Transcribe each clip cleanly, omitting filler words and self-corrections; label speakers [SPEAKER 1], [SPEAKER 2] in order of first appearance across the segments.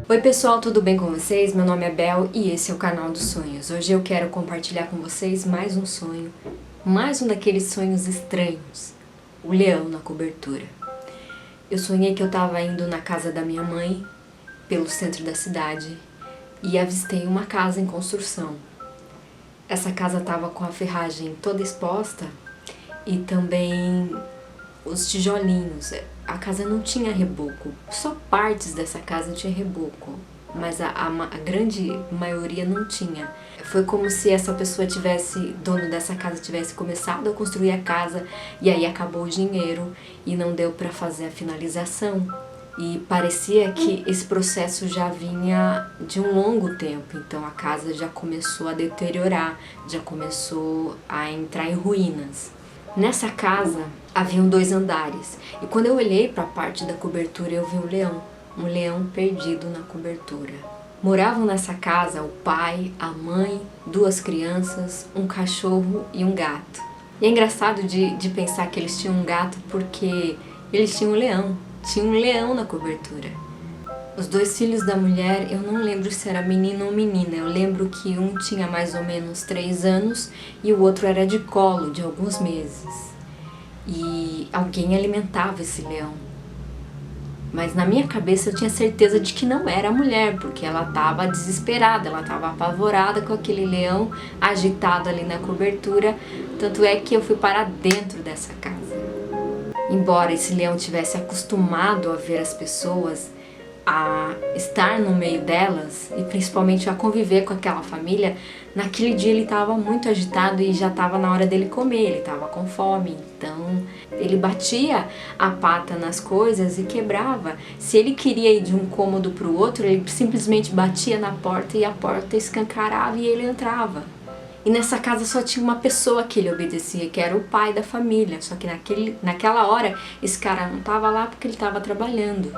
[SPEAKER 1] Oi pessoal, tudo bem com vocês? Meu nome é Bel e esse é o canal dos sonhos. Hoje eu quero compartilhar com vocês mais um sonho, mais um daqueles sonhos estranhos, o leão na cobertura. Eu sonhei que eu estava indo na casa da minha mãe, pelo centro da cidade, e avistei uma casa em construção. Essa casa estava com a ferragem toda exposta e também os tijolinhos. A casa não tinha reboco, só partes dessa casa tinha reboco, mas a grande maioria não tinha. Foi como se essa pessoa dono dessa casa tivesse começado a construir a casa e aí acabou o dinheiro e não deu para fazer a finalização. E parecia que esse processo já vinha de um longo tempo, então a casa já começou a deteriorar, já começou a entrar em ruínas. Nessa casa haviam 2 andares e quando eu olhei para a parte da cobertura eu vi um leão perdido na cobertura. Moravam nessa casa o pai, a mãe, 2 crianças, um cachorro e um gato. E é engraçado de pensar que eles tinham um gato porque eles tinham tinha um leão na cobertura. Os 2 filhos da mulher, eu não lembro se era menino ou menina, eu lembro que um tinha mais ou menos 3 anos e o outro era de colo, de alguns meses. E alguém alimentava esse leão. Mas na minha cabeça eu tinha certeza de que não era a mulher, porque ela estava desesperada, ela estava apavorada com aquele leão agitado ali na cobertura, tanto é que eu fui para dentro dessa casa. Embora esse leão tivesse acostumado a ver as pessoas, a estar no meio delas e principalmente a conviver com aquela família, naquele dia ele estava muito agitado e já estava na hora dele comer, ele estava com fome, então ele batia a pata nas coisas e quebrava. Se ele queria ir de um cômodo para o outro, ele simplesmente batia na porta e a porta escancarava e ele entrava. E nessa casa só tinha uma pessoa que ele obedecia, que era o pai da família, só que naquela hora esse cara não estava lá porque ele estava trabalhando.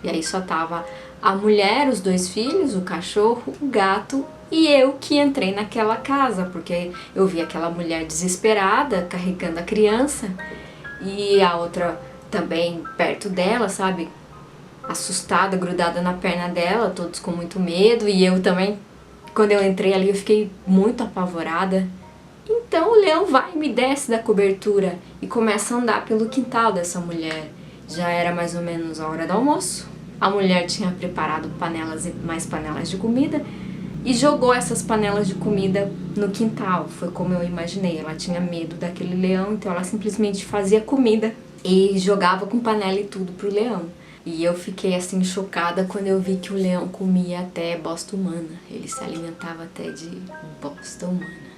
[SPEAKER 1] E aí só tava a mulher, os 2 filhos, o cachorro, o gato e eu que entrei naquela casa, porque eu vi aquela mulher desesperada carregando a criança e a outra também perto dela, sabe? Assustada, grudada na perna dela, todos com muito medo e eu também, quando eu entrei ali eu fiquei muito apavorada. Então o leão vai e me desce da cobertura e começa a andar pelo quintal dessa mulher. Já era mais ou menos a hora do almoço. A mulher tinha preparado panelas e mais panelas de comida e jogou essas panelas de comida no quintal. Foi como eu imaginei. Ela tinha medo daquele leão, então ela simplesmente fazia comida e jogava com panela e tudo pro leão. E eu fiquei assim chocada quando eu vi que o leão comia até bosta humana. Ele se alimentava até de bosta humana.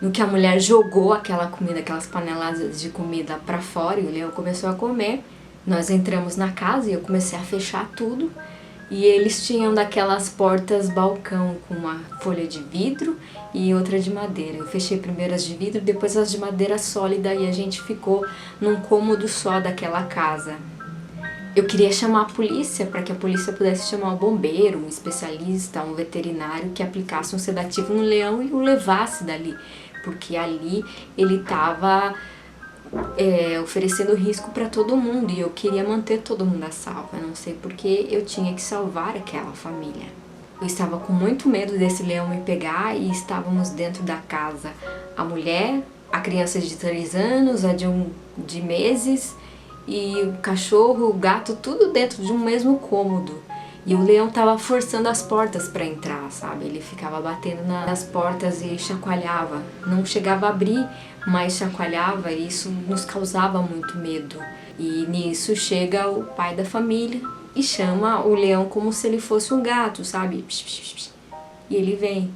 [SPEAKER 1] No que a mulher jogou aquela comida, aquelas paneladas de comida pra fora e o leão começou a comer, nós entramos na casa e eu comecei a fechar tudo. E eles tinham daquelas portas balcão com uma folha de vidro e outra de madeira. Eu fechei primeiro as de vidro, depois as de madeira sólida e a gente ficou num cômodo só daquela casa. Eu queria chamar a polícia para que a polícia pudesse chamar um bombeiro, um especialista, um veterinário que aplicasse um sedativo no leão e o levasse dali, porque ali ele estava oferecendo risco para todo mundo e eu queria manter todo mundo a salvo. Eu não sei porque eu tinha que salvar aquela família. Eu estava com muito medo desse leão me pegar e estávamos dentro da casa. A mulher, a criança de 3 anos, a de meses e o cachorro, o gato, tudo dentro de um mesmo cômodo. E o leão tava forçando as portas para entrar, sabe? Ele ficava batendo nas portas e chacoalhava. Não chegava a abrir, mas chacoalhava e isso nos causava muito medo. E nisso chega o pai da família e chama o leão como se ele fosse um gato, sabe? E ele vem.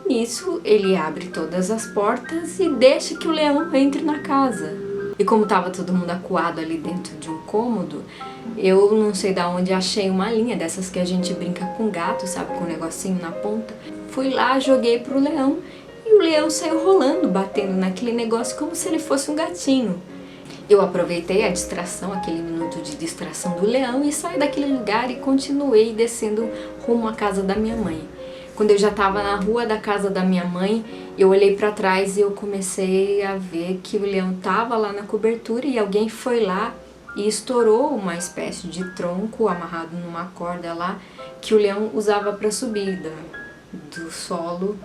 [SPEAKER 1] Nisso ele abre todas as portas e deixa que o leão entre na casa. E como tava todo mundo acuado ali dentro de um cômodo, eu não sei de onde achei uma linha dessas que a gente brinca com gato, sabe, com um negocinho na ponta. Fui lá, joguei pro leão e o leão saiu rolando, batendo naquele negócio como se ele fosse um gatinho. Eu aproveitei a distração, aquele minuto de distração do leão e saí daquele lugar e continuei descendo rumo à casa da minha mãe. Quando eu já estava na rua da casa da minha mãe, eu olhei para trás e eu comecei a ver que o leão estava lá na cobertura e alguém foi lá e estourou uma espécie de tronco amarrado numa corda lá que o leão usava para subir do solo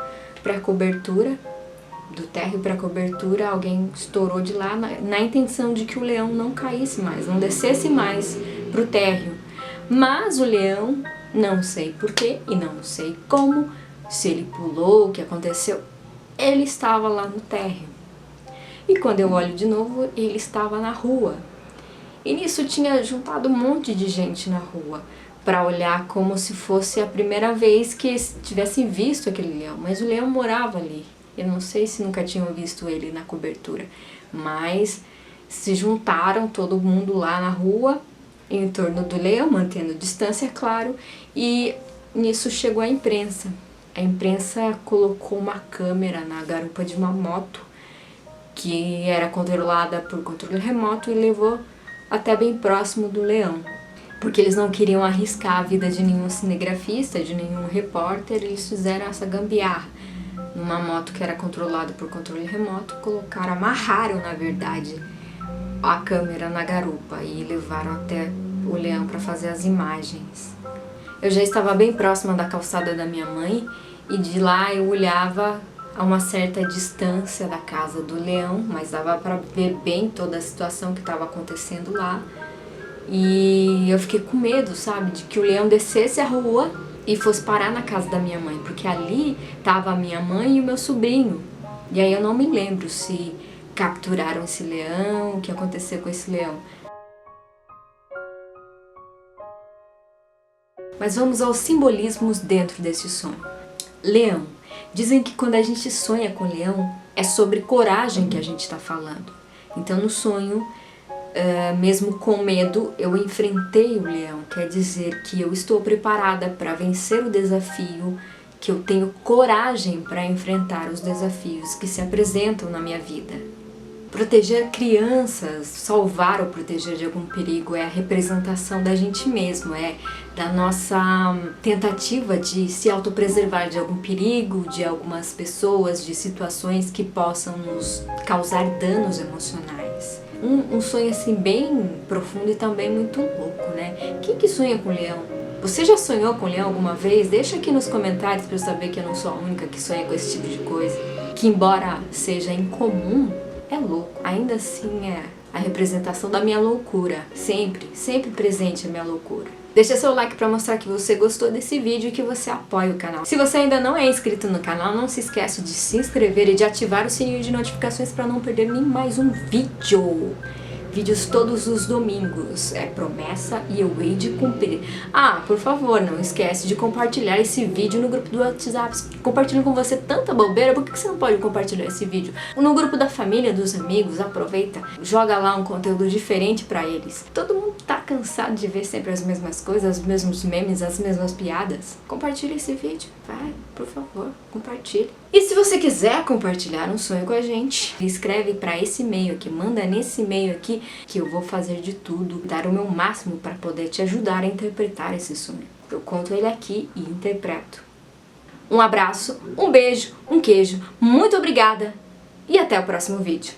[SPEAKER 1] para a cobertura, do térreo para a cobertura. Alguém estourou de lá na intenção de que o leão não caísse mais, não descesse mais para o térreo. Mas o leão, não sei porquê e não sei como, se ele pulou, o que aconteceu, ele estava lá no térreo. E quando eu olho de novo, ele estava na rua. E nisso tinha juntado um monte de gente na rua para olhar como se fosse a primeira vez que tivessem visto aquele leão. Mas o leão morava ali. Eu não sei se nunca tinham visto ele na cobertura. Mas se juntaram todo mundo lá na rua, em torno do leão, mantendo distância, claro. E nisso chegou a imprensa. A imprensa colocou uma câmera na garupa de uma moto que era controlada por controle remoto e levou até bem próximo do leão. Porque eles não queriam arriscar a vida de nenhum cinegrafista, de nenhum repórter, eles fizeram essa gambiarra. Numa moto que era controlada por controle remoto, amarraram, na verdade, a câmera na garupa e levaram até o leão para fazer as imagens. Eu já estava bem próxima da calçada da minha mãe e de lá eu olhava a uma certa distância da casa do leão, mas dava para ver bem toda a situação que estava acontecendo lá. E eu fiquei com medo, sabe, de que o leão descesse a rua e fosse parar na casa da minha mãe, porque ali estava a minha mãe e o meu sobrinho. E aí eu não me lembro se capturaram esse leão, o que aconteceu com esse leão. Mas vamos aos simbolismos dentro desse sonho. Leão. Dizem que quando a gente sonha com leão, é sobre coragem que a gente está falando. Então no sonho, mesmo com medo, eu enfrentei o leão. Quer dizer que eu estou preparada para vencer o desafio, que eu tenho coragem para enfrentar os desafios que se apresentam na minha vida. Proteger crianças, salvar ou proteger de algum perigo é a representação da gente mesmo, é da nossa tentativa de se autopreservar de algum perigo, de algumas pessoas, de situações que possam nos causar danos emocionais. Um sonho assim bem profundo e também muito louco, né? Quem que sonha com leão? Você já sonhou com leão alguma vez? Deixa aqui nos comentários para eu saber que eu não sou a única que sonha com esse tipo de coisa. Que embora seja incomum, é louco. Ainda assim é a representação da minha loucura. Sempre presente a minha loucura. Deixa seu like para mostrar que você gostou desse vídeo e que você apoia o canal. Se você ainda não é inscrito no canal, não se esqueça de se inscrever e de ativar o sininho de notificações para não perder nem mais um vídeo. Vídeos todos os domingos, é promessa e eu hei de cumprir. Ah, por favor, não esquece de compartilhar esse vídeo no grupo do WhatsApp. Compartilhando com você tanta bobeira, por que você não pode compartilhar esse vídeo? No grupo da família, dos amigos, aproveita, joga lá um conteúdo diferente pra eles. Todo mundo tá cansado de ver sempre as mesmas coisas, os mesmos memes, as mesmas piadas. Compartilha esse vídeo, vai, por favor, compartilhe. E se você quiser compartilhar um sonho com a gente, escreve para esse e-mail aqui, manda nesse e-mail aqui que eu vou fazer de tudo, dar o meu máximo para poder te ajudar a interpretar esse sonho. Eu conto ele aqui e interpreto. Um abraço, um beijo, um queijo, muito obrigada e até o próximo vídeo.